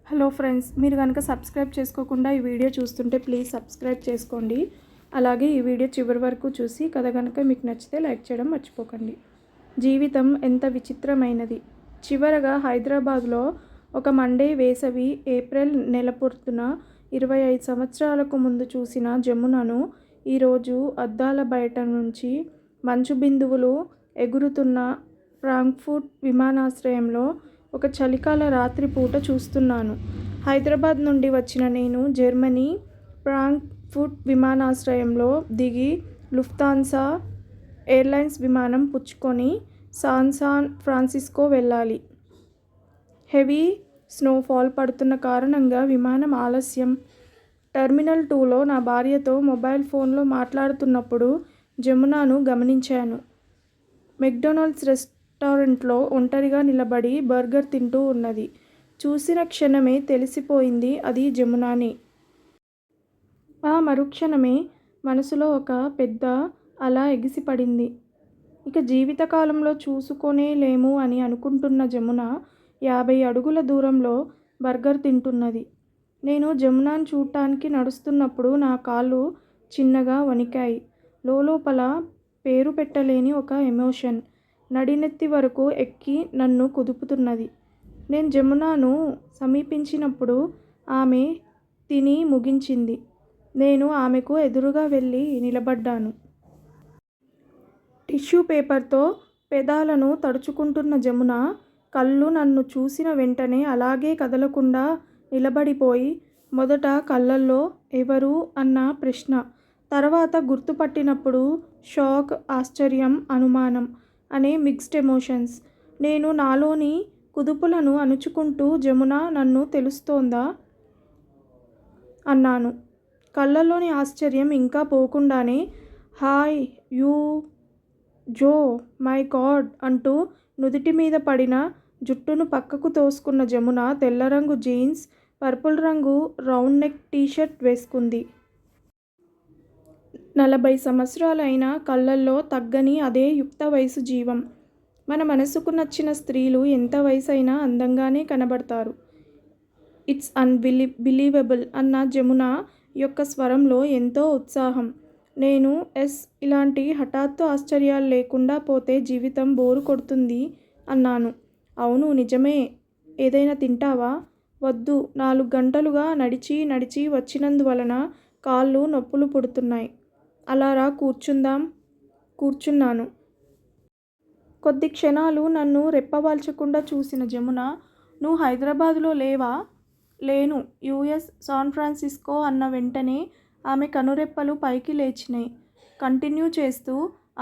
Hello friends, మీరు కనుక subscribe చేసుకోకుండా ఈ వీడియో చూస్తుంటే ప్లీజ్ సబ్స్క్రైబ్ చేసుకోండి. అలాగే ఈ వీడియో చివరి వరకు చూసి కథ కనుక మీకు నచ్చితే లైక్ చేయడం మర్చిపోకండి. జీవితం ఎంత విచిత్రమైనది. చివరగా హైదరాబాద్లో ఒక మండే వేసవి ఏప్రిల్ నెల పొద్దున 25 సంవత్సరాలకు ముందు చూసిన జమునను ఈరోజు అద్దాల బయట నుంచి మంచు బిందువులు ఎగురుతున్న ఫ్రాంక్ఫర్ట్ విమానాశ్రయంలో ఒక చలికాల రాత్రి పూట చూస్తున్నాను. హైదరాబాద్ నుండి వచ్చిన నేను జర్మనీ ఫ్రాంక్ఫర్ట్ విమానాశ్రయంలో దిగి లుఫ్తాన్సా ఎయిర్లైన్స్ విమానం పుచ్చుకొని శాన్ ఫ్రాన్సిస్కో వెళ్ళాలి. హెవీ స్నోఫాల్ పడుతున్న కారణంగా విమానం ఆలస్యం. టెర్మినల్ 2లో నా భార్యతో మొబైల్ ఫోన్లో మాట్లాడుతున్నప్పుడు జమునను గమనించాను. మెక్డొనాల్డ్స్ రెస్టారెంట్లో ఒంటరిగా నిలబడి బర్గర్ తింటూ ఉన్నది. చూసిన క్షణమే తెలిసిపోయింది అది జముననే. ఆ మరుక్షణమే మనసులో ఒక పెద్ద అల ఎగిసిపడింది. ఇక జీవితకాలంలో చూసుకోనేలేము అని అనుకుంటున్న జమున 50 అడుగుల దూరంలో బర్గర్ తింటున్నది. నేను జమునను చూడటానికి నడుస్తున్నప్పుడు నా కాళ్ళు చిన్నగా వణికాయి. లోపల పేరు పెట్టలేని ఒక ఎమోషన్ నడినెత్తి వరకు ఎక్కి నన్ను కుదుపుతున్నది. నేను జమునను సమీపించినప్పుడు ఆమె తిని ముగించింది. నేను ఆమెకు ఎదురుగా వెళ్ళి నిలబడ్డాను. టిష్యూ పేపర్తో పెదాలను తడుచుకుంటున్న జమున కళ్ళు నన్ను చూసిన వెంటనే అలాగే కదలకుండా నిలబడిపోయి మొదట కళ్ళల్లో ఎవరు అన్న ప్రశ్న, తర్వాత గుర్తుపట్టినప్పుడు షాక్, ఆశ్చర్యం, అనుమానం అనే మిక్స్డ్ ఎమోషన్స్. నేను నాలోని కుదుపులను అణుచుకుంటూ జమున నన్ను తెలుస్తోందా అన్నాను. కళ్ళల్లోని ఆశ్చర్యం ఇంకా పోకుండానే హాయ్ యూ జో మై గాడ్ అంటూ నుదిటి మీద పడిన జుట్టును పక్కకు తోసుకున్న జమున తెల్లరంగు జీన్స్, పర్పుల్ రంగు రౌండ్ నెక్ టీషర్ట్ వేసుకుంది. 40 సంవత్సరాలైనా కళ్ళల్లో తగ్గని అదే యుక్త వయసు జీవం. మన మనసుకు నచ్చిన స్త్రీలు ఎంత వయసైనా అందంగానే కనబడతారు. ఇట్స్ బిలీవబుల్ అన్న జమున యొక్క స్వరంలో ఎంతో ఉత్సాహం. నేను ఇలాంటి హఠాత్తు ఆశ్చర్యాలు లేకుండా పోతే జీవితం బోరు కొడుతుంది అన్నాను. అవును నిజమే. ఏదైనా తింటావా? వద్దు. 4 గంటలుగా నడిచి వచ్చినందువలన కాళ్ళు నొప్పులు పుడుతున్నాయి. అలా రా కూర్చున్నాను. కొద్ది క్షణాలు నన్ను రెప్పవాల్చకుండా చూసిన జమున, నువ్వు హైదరాబాదులో లేవా? లేను. యుఎస్ శాన్ ఫ్రాన్సిస్కో అన్న వెంటనే ఆమె కనురెప్పలు పైకి లేచినాయి. కంటిన్యూ చేస్తూ,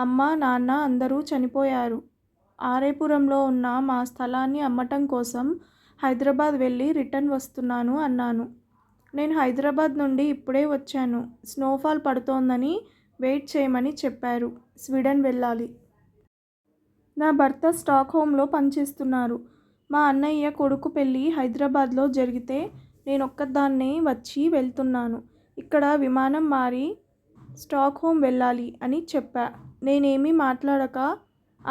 అమ్మ, నాన్న అందరూ చనిపోయారు. ఆరేపురంలో ఉన్న మా స్థలాన్ని అమ్మటం కోసం హైదరాబాద్ వెళ్ళి రిటర్న్ వస్తున్నాను అన్నాను. నేను హైదరాబాద్ నుండి ఇప్పుడే వచ్చాను. స్నోఫాల్ పడుతోందని వెయిట్ చేయమని చెప్పారు. స్వీడన్ వెళ్ళాలి. నా భర్త స్టాక్హోమ్లో పనిచేస్తున్నారు. మా అన్నయ్య కొడుకు పెళ్ళి హైదరాబాద్లో జరిగితే నేనొక్కదాన్నే వచ్చి వెళ్తున్నాను. ఇక్కడ విమానం మారి స్టాక్హోమ్ వెళ్ళాలి అని చెప్పా. నేనేమీ మాట్లాడక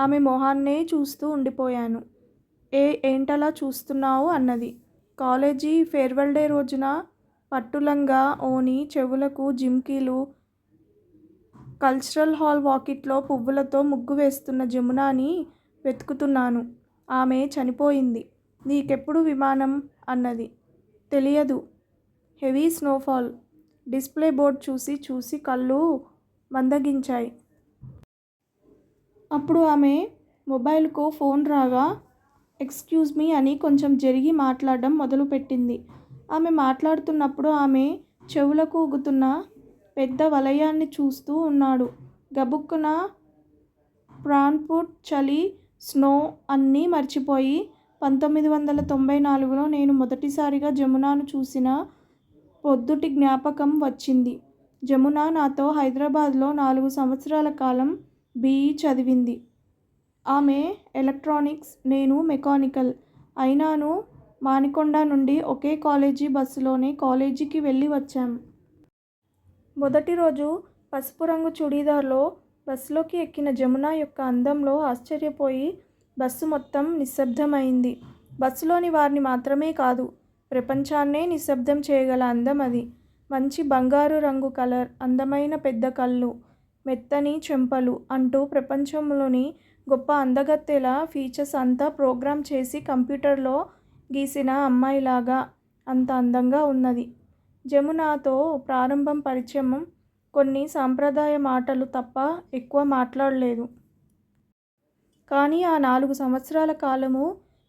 ఆమె మొహాన్నే చూస్తూ ఉండిపోయాను. ఏంటలా చూస్తున్నావు అన్నది. కాలేజీ ఫేర్వెల్ డే రోజున పట్టులంగా, ఓణి, చెవులకు జిమ్కీలు, కల్చరల్ హాల్ వాకిట్లో పువ్వులతో ముగ్గు వేస్తున్న జమునని వెతుకుతున్నాను. ఆమె చనిపోయింది. నీకెప్పుడు విమానం అన్నది. తెలియదు. Heavy snowfall. డిస్ప్లే బోర్డ్ చూసి కళ్ళు మందగించాయి. అప్పుడు ఆమె మొబైల్కు ఫోన్ రాగా ఎక్స్క్యూజ్ మీ అని కొంచెం జరిగి మాట్లాడడం మొదలుపెట్టింది. ఆమె మాట్లాడుతున్నప్పుడు ఆమె చెవులకు ఊగుతున్న పెద్ద వలయాన్ని చూస్తూ ఉన్నాడు. గబుక్కున ఫ్రాంక్ఫర్ట్ చలి, స్నో అన్నీ మర్చిపోయి 1994లో నేను మొదటిసారిగా జమునను చూసిన పొద్దుటి జ్ఞాపకం వచ్చింది. జమున నాతో హైదరాబాద్లో 4 సంవత్సరాల కాలం BE చదివింది. ఆమె ఎలక్ట్రానిక్స్, నేను మెకానికల్. అయినాను మానికొండ నుండి ఒకే కాలేజీ బస్సులోనే కాలేజీకి వెళ్ళి వచ్చాం. మొదటి రోజు పసుపు రంగు చుడీదార్లో బస్సులోకి ఎక్కిన జమున యొక్క అందంలో ఆశ్చర్యపోయి బస్సు మొత్తం నిశ్శబ్దమైంది. బస్సులోని వారిని మాత్రమే కాదు, ప్రపంచాన్నే నిశ్శబ్దం చేయగల అందం అది. మంచి బంగారు రంగు కలర్, అందమైన పెద్ద కళ్ళు, మెత్తని చెంపలు అంటూ ప్రపంచంలోని గొప్ప అందగత్తెల ఫీచర్స్ అంతా ప్రోగ్రామ్ చేసి కంప్యూటర్లో గీసిన అమ్మాయిలాగా అంత అందంగా ఉన్నది. జమునతో ప్రారంభం పరిచయం కొన్ని సాంప్రదాయ మాటలు తప్ప ఎక్కువ మాట్లాడలేదు. కానీ ఆ 4 సంవత్సరాల కాలము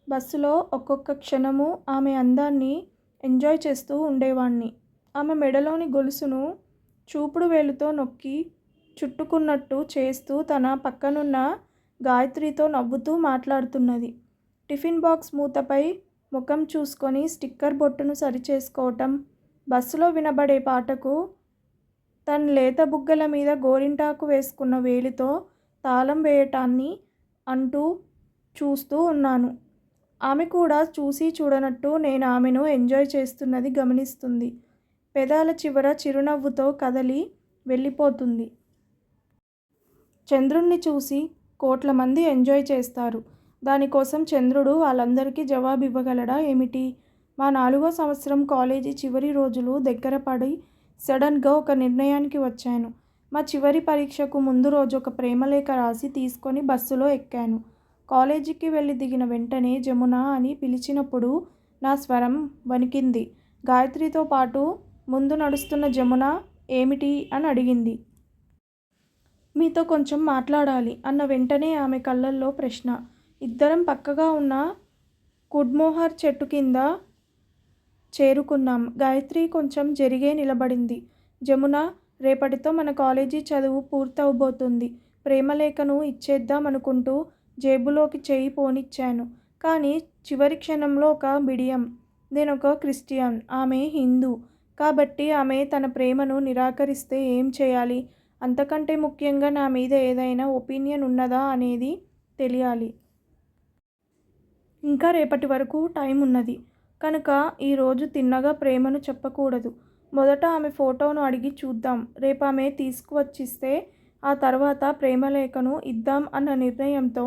బస్సులో ఒక్కొక్క క్షణము ఆమె అందాన్ని ఎంజాయ్ చేస్తూ ఉండేవాణ్ణి. ఆమె మెడలోని గొలుసును చూపుడు వేలుతో నొక్కి చుట్టుకున్నట్టు చేస్తూ తన పక్కనున్న గాయత్రితో నవ్వుతూ మాట్లాడుతున్నది. టిఫిన్ బాక్స్ మూతపై ముఖం చూసుకొని స్టిక్కర్ బొట్టును సరిచేసుకోవటం, బస్సులో వినబడే పాటకు తన లేత బుగ్గల మీద గోరింటాకు వేసుకున్న వేలితో తాళం వేయటాన్ని అంటూ చూస్తూ ఉన్నాను. ఆమె కూడా చూసి చూడనట్టు నేను ఆమెను ఎంజాయ్ చేస్తున్నది గమనిస్తుంది. పెదాల చివర చిరునవ్వుతో కదలి వెళ్ళిపోతుంది. చంద్రుణ్ణి చూసి కోట్ల మంది ఎంజాయ్ చేస్తారు. దానికోసం చంద్రుడు వాళ్ళందరికీ జవాబివ్వగలడా ఏమిటి? మా 4వ సంవత్సరం కాలేజీ చివరి రోజులు దగ్గర పడి సడన్గా ఒక నిర్ణయానికి వచ్చాను. మా చివరి పరీక్షకు ముందు రోజు ఒక ప్రేమలేఖ రాసి తీసుకొని బస్సులో ఎక్కాను. కాలేజీకి వెళ్ళి దిగిన వెంటనే జమున అని పిలిచినప్పుడు నా స్వరం వణికింది. గాయత్రితో పాటు ముందు నడుస్తున్న జమున ఏమిటి అని అడిగింది. మీతో కొంచెం మాట్లాడాలి అన్న వెంటనే ఆమె కళ్ళల్లో ప్రశ్న. ఇద్దరం పక్కగా ఉన్న కుడ్మోహర్ చెట్టు కింద చేరుకున్నాం. గాయత్రి కొంచెం జరిగే నిలబడింది. జమున, రేపటితో మన కాలేజీ చదువు పూర్తవబోతుంది. ప్రేమలేఖను ఇచ్చేద్దాం అనుకుంటూ జేబులోకి చేయి పోనిచ్చాను. కానీ చివరి క్షణంలో ఒక బిడియం. నేనొక క్రిస్టియన్, ఆమె హిందూ. కాబట్టి ఆమె తన ప్రేమను నిరాకరిస్తే ఏం చేయాలి? అంతకంటే ముఖ్యంగా నా మీద ఏదైనా ఒపీనియన్ ఉన్నదా అనేది తెలియాలి. ఇంకా రేపటి వరకు టైం ఉన్నది కనుక ఈరోజు తిన్నగా ప్రేమను చెప్పకూడదు. మొదట ఆమె ఫోటోను అడిగి చూద్దాం. రేపు ఆమె తీసుకువచ్చిస్తే ఆ తర్వాత ప్రేమలేఖను ఇద్దాం అన్న నిర్ణయంతో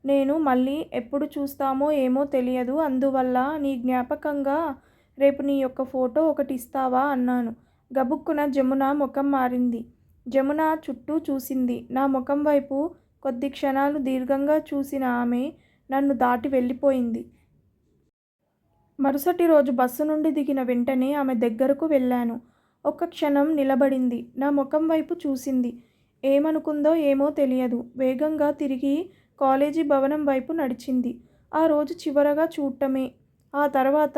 నేను మళ్ళీ ఎప్పుడు చూస్తామో ఏమో తెలియదు. అందువల్ల నీ జ్ఞాపకంగా రేపు నీ యొక్క ఫోటో ఒకటి ఇస్తావా అన్నాను. గబుక్కున జమున ముఖం మారింది. జమున చుట్టూ చూసింది. నా ముఖం వైపు కొద్ది క్షణాలు దీర్ఘంగా చూసిన ఆమె నన్ను దాటి వెళ్ళిపోయింది. మరుసటి రోజు బస్సు నుండి దిగిన వెంటనే ఆమె దగ్గరకు వెళ్ళాను. ఒక్క క్షణం నిలబడింది. నా ముఖం వైపు చూసింది. ఏమనుకుందో ఏమో తెలియదు. వేగంగా తిరిగి కాలేజీ భవనం వైపు నడిచింది. ఆ రోజు చివరగా చూడటమే. ఆ తర్వాత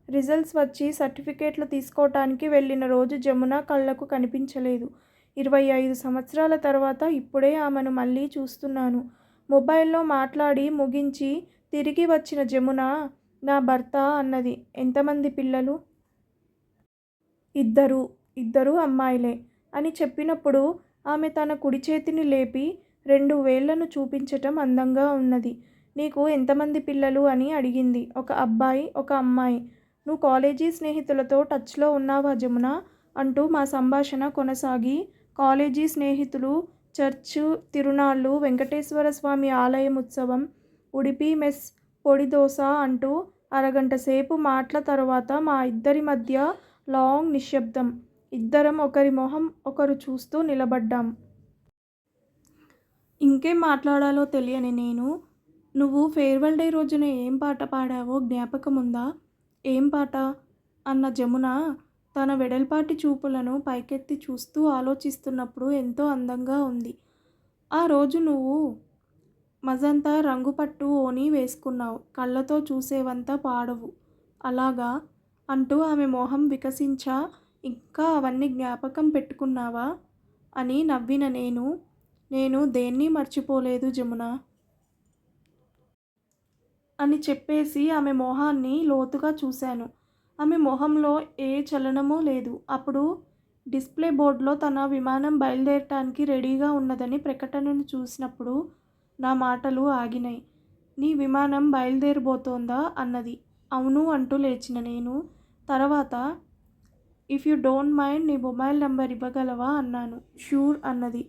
రిజల్ట్స్ వచ్చి సర్టిఫికేట్లు తీసుకోవటానికి వెళ్ళిన రోజు జమున కళ్ళకు కనిపించలేదు. 25 సంవత్సరాల తర్వాత ఇప్పుడే ఆమెను మళ్ళీ చూస్తున్నాను. మొబైల్లో మాట్లాడి ముగించి తిరిగి వచ్చిన జమున నా భర్త అన్నది. ఎంతమంది పిల్లలు? ఇద్దరు అమ్మాయిలే అని చెప్పినప్పుడు ఆమె తన కుడి చేతిని లేపి 2 వేళ్లను చూపించటం అందంగా ఉన్నది. నీకు ఎంతమంది పిల్లలు అని అడిగింది. ఒక అబ్బాయి, ఒక అమ్మాయి. నువ్వు కాలేజీ స్నేహితులతో టచ్లో ఉన్నావా జమున అంటూ మా సంభాషణ కొనసాగి కాలేజీ స్నేహితులు, చర్చు తిరునాళ్ళు, వెంకటేశ్వర స్వామి ఆలయం ఉత్సవం, ఉడిపి మెస్ పొడి దోశ అంటూ అరగంట సేపు మాటల తరువాత మా ఇద్దరి మధ్య లాంగ్ నిశ్శబ్దం. ఇద్దరం ఒకరి మొహం ఒకరు చూస్తూ నిలబడ్డాం. ఇంకేం మాట్లాడాలో తెలియని నేను, నువ్వు ఫేర్వెల్ డే రోజున ఏం పాట పాడావో జ్ఞాపకముందా? ఏం పాట? అన్న జమున తన వెడల్పాటి చూపులను పైకెత్తి చూస్తూ ఆలోచిస్తున్నప్పుడు ఎంతో అందంగా ఉంది. ఆ రోజు నువ్వు మజంతా రంగు పట్టు ఓని వేసుకున్నావు. కళ్ళతో చూసేవంతా పాడవు. అలాగా అంటూ ఆమె మొహం వికసించా. ఇంకా అవన్నీ జ్ఞాపకం పెట్టుకున్నావా అని నవ్విన నేను దేన్ని మర్చిపోలేదు జమున అని చెప్పేసి ఆమె మొహాన్ని లోతుగా చూశాను. ఆమె మొహంలో ఏ చలనమూ లేదు. అప్పుడు డిస్ప్లే బోర్డులో తన విమానం బయలుదేరటానికి రెడీగా ఉన్నదని ప్రకటనను చూసినప్పుడు నా మాటలు ఆగినాయి. నీ విమానం బయలుదేరబోతోందా అన్నది. అవును అంటూ లేచిన నేను తర్వాత ఇఫ్ యూ డోంట్ మైండ్ నీ మొబైల్ నంబర్ ఇవ్వగలవా అన్నాను. ష్యూర్ అన్నది.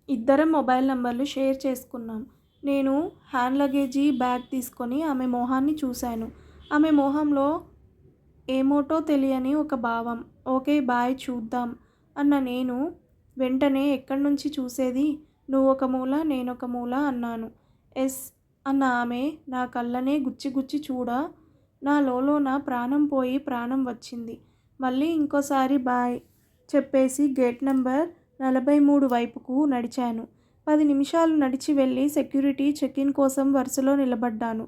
ఇద్దరం మొబైల్ నంబర్లు షేర్ చేసుకున్నాం. నేను హ్యాండ్ లగేజీ బ్యాగ్ తీసుకొని ఆమె మొహాన్ని చూశాను. ఆమె మొహంలో ఏమోటో తెలియని ఒక భావం. ఓకే బాయ్ చూద్దాం అన్న నేను వెంటనే ఎక్కడ్నుంచి చూసేది? నువ్వొక మూల నేనొక మూల అన్నాను. ఎస్ అన్న ఆమె నా కళ్ళనే గుచ్చి గుచ్చి నా లోలోన ప్రాణం పోయి ప్రాణం వచ్చింది. మళ్ళీ ఇంకోసారి బాయ్ చెప్పేసి గేట్ నంబర్ 43 వైపుకు నడిచాను. 10 నిమిషాలు నడిచి వెళ్ళి సెక్యూరిటీ చెక్-ఇన్ కోసం వరుసలో నిలబడ్డాను.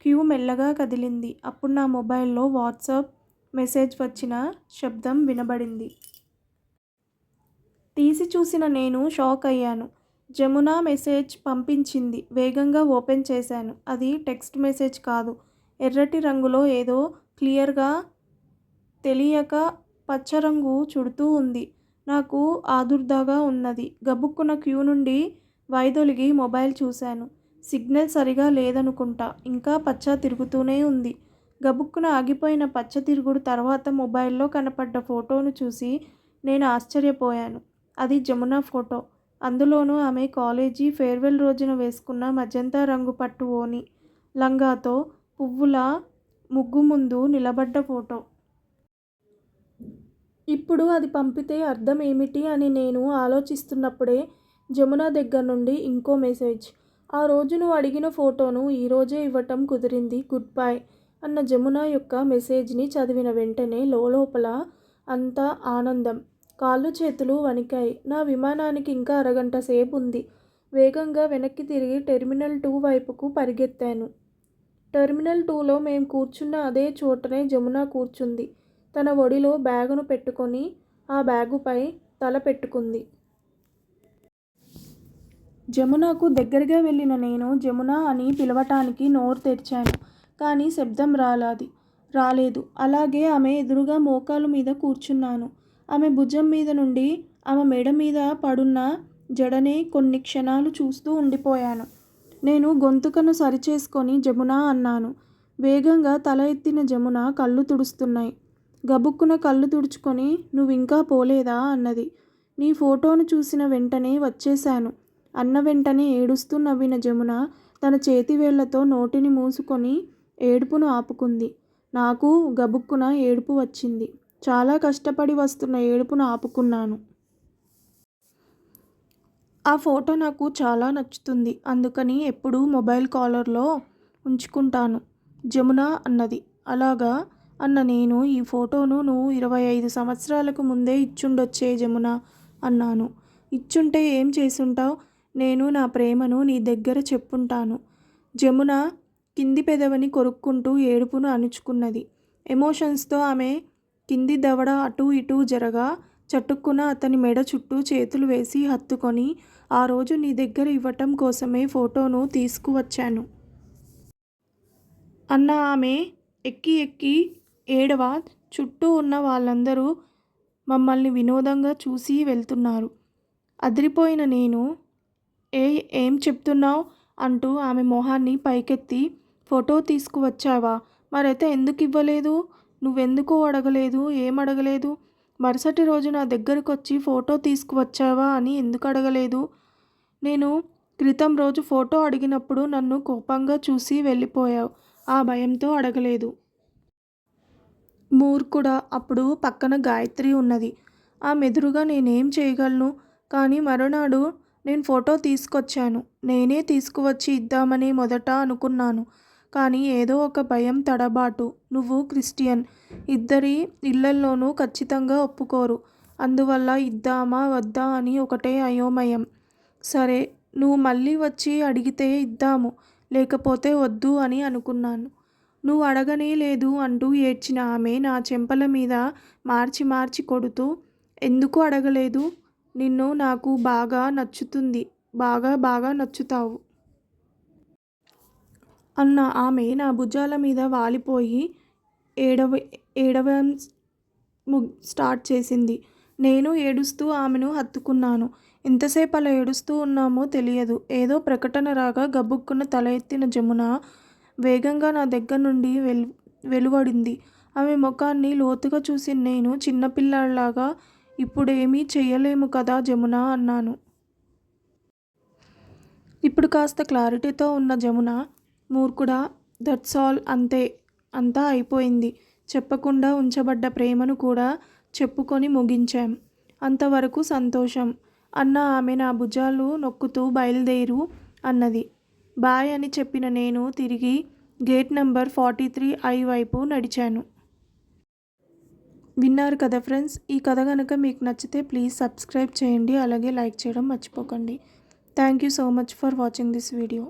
క్యూ మెల్లగా కదిలింది. అప్పుడు నా మొబైల్లో వాట్సాప్ మెసేజ్ వచ్చిన శబ్దం వినబడింది. తీసి చూసిన నేను షాక్ అయ్యాను. జమున మెసేజ్ పంపించింది. వేగంగా ఓపెన్ చేశాను. అది టెక్స్ట్ మెసేజ్ కాదు. ఎర్రటి రంగులో ఏదో క్లియర్గా తెలియక పచ్చరంగు చుడుతూ ఉంది. నాకు ఆదుర్దాగా ఉన్నది. గబుక్కున క్యూ నుండి వైదొలిగి మొబైల్ చూశాను. సిగ్నల్ సరిగా లేదనుకుంటా. ఇంకా పచ్చ తిరుగుతూనే ఉంది. గబుక్కున ఆగిపోయిన పచ్చ తిరుగుడు తర్వాత మొబైల్లో కనపడ్డ ఫోటోను చూసి నేను ఆశ్చర్యపోయాను. అది జమున ఫోటో. అందులోనూ ఆమె కాలేజీ ఫేర్వెల్ రోజున వేసుకున్న మజంతా రంగు పట్టు ఓని, లంగాతో పువ్వుల ముగ్గు ముందు నిలబడ్డ ఫోటో. ఇప్పుడు అది పంపితే అర్థం ఏమిటి అని నేను ఆలోచిస్తున్నప్పుడే జమున దగ్గర నుండి ఇంకో మెసేజ్. ఆ రోజు నువ్వు అడిగిన ఫోటోను ఈరోజే ఇవ్వటం కుదిరింది. గుడ్ బై అన్న జమున యొక్క మెసేజ్ని చదివిన వెంటనే లోపల అంతా ఆనందం. కాళ్ళు చేతులు వణికాయి. నా విమానానికి ఇంకా అరగంట సేపు ఉంది. వేగంగా వెనక్కి తిరిగి టెర్మినల్ 2 వైపుకు పరిగెత్తాను. టెర్మినల్ 2లో మేం కూర్చున్న అదే చోటనే జమున కూర్చుంది. తన ఒడిలో బ్యాగును పెట్టుకొని ఆ బ్యాగుపై తల పెట్టుకుంది. జమునకు దగ్గరగా వెళ్ళిన నేను జమున అని పిలవటానికి నోరు తెరిచాను. కానీ శబ్దం రాలేదు. అలాగే ఆమె ఎదురుగా మోకాలు మీద కూర్చున్నాను. ఆమె భుజం మీద నుండి ఆమె మెడ మీద పడున్న జడనే కొన్ని క్షణాలు చూస్తూ ఉండిపోయాను. నేను గొంతుకను సరిచేసుకొని జమున అన్నాను. వేగంగా తల ఎత్తిన జమున కళ్ళు తుడుస్తున్నాయి. గబుక్కున కళ్ళు తుడుచుకొని నువ్వింకా పోలేదా అన్నది. నీ ఫోటోను చూసిన వెంటనే వచ్చేశాను అన్న వెంటనే ఏడుస్తూ నవ్విన జమున తన చేతివేళ్లతో నోటిని మూసుకొని ఏడుపును ఆపుకుంది. నాకు గబుక్కున ఏడుపు వచ్చింది. చాలా కష్టపడి వస్తున్న ఏడుపును ఆపుకున్నాను. ఆ ఫోటో నాకు చాలా నచ్చుతుంది. అందుకని ఎప్పుడూ మొబైల్ కాలర్లో ఉంచుకుంటాను జమున అన్నది. అలాగా అన్న నేను ఈ ఫోటోను నువ్వు 25 సంవత్సరాలకు ముందే ఇచ్చుండొచ్చే జమున అన్నాను. ఇచ్చుంటే ఏం చేసుంటావ్? నేను నా ప్రేమను నీ దగ్గర చెప్పుంటాను. జమున కింది పెదవిని కొరుక్కుంటూ ఏడుపును అణుచుకున్నది. ఎమోషన్స్తో ఆమె కింది దవడ అటూ ఇటూ జరగా చటుక్కున అతని మెడ చుట్టూ చేతులు వేసి హత్తుకొని ఆ రోజు నీ దగ్గర ఇవ్వటం కోసమే ఫోటోను తీసుకువచ్చాను అన్న ఆమె ఎక్కి ఎక్కి ఏడవ. చుట్టూ ఉన్న వాళ్ళందరూ మమ్మల్ని వినోదంగా చూసి వెళ్తున్నారు. అదిరిపోయిన నేను ఏం చెప్తున్నావ్ అంటూ ఆమె మొహాన్ని పైకెత్తి ఫోటో తీసుకువచ్చావా? మరైతే ఎందుకు ఇవ్వలేదు? నువ్వెందుకు అడగలేదు? ఏం అడగలేదు? మరుసటి రోజు నా దగ్గరకొచ్చి ఫోటో తీసుకువచ్చావా అని ఎందుకు అడగలేదు? నేను క్రితం రోజు ఫోటో అడిగినప్పుడు నన్ను కోపంగా చూసి వెళ్ళిపోయావు. ఆ భయంతో అడగలేదు. మూర్ఖుడా! అప్పుడు పక్కన గాయత్రి ఉన్నది. ఆమెదురుగా నేనేం చేయగలను? కానీ మరునాడు నేను ఫోటో తీసుకొచ్చాను. నేనే తీసుకువచ్చి ఇద్దామని మొదట అనుకున్నాను. కానీ ఏదో ఒక భయం తడబాటు. నువ్వు క్రిస్టియన్. ఇద్దరి ఇళ్లల్లోనూ ఖచ్చితంగా ఒప్పుకోరు. అందువల్ల ఇద్దామా వద్దా అని ఒకటే అయోమయం. సరే నువ్వు మళ్ళీ వచ్చి అడిగితే ఇద్దాము. లేకపోతే వద్దు అని అనుకున్నాను. నువ్వు అడగనే లేదు అంటూ ఏడ్చిన ఆమె నా చెంపల మీద మార్చి మార్చి కొడుతూ ఎందుకు అడగలేదు? నిన్ను నాకు బాగా నచ్చుతుంది. బాగా నచ్చుతావు అన్న ఆమె నా భుజాల మీద వాలిపోయి ఏడవం స్టార్ట్ చేసింది. నేను ఏడుస్తూ ఆమెను హత్తుకున్నాను. ఎంతసేపు అలా ఏడుస్తూ ఉన్నామో తెలియదు. ఏదో ప్రకటన రాగా గబుక్కున తల ఎత్తిన జమున వేగంగా నా దగ్గర నుండి వెలువడింది. ఆమె ముఖాన్ని లోతుగా చూసిన నేను చిన్నపిల్లాడిలాగా ఇప్పుడేమీ చెయ్యలేము కదా జమున అన్నాను. ఇప్పుడు కాస్త క్లారిటీతో ఉన్న జమున మూర్ఖుడా! దట్స్ ఆల్ అంతే అంతా అయిపోయింది. చెప్పకుండా ఉంచబడ్డ ప్రేమను కూడా చెప్పుకొని ముగించాం. అంతవరకు సంతోషం అన్న ఆమె నా భుజాలు నొక్కుతూ బయలుదేరు అన్నది. బాయ్ అని చెప్పిన నేను తిరిగి గేట్ నంబర్ 43I వైపు నడిచాను. విన్నారు కదా ఫ్రెండ్స్. ఈ కథ కనుక మీకు నచ్చితే ప్లీజ్ సబ్స్క్రైబ్ చేయండి. అలాగే లైక్ చేయడం మర్చిపోకండి. Thank you so much for watching this video.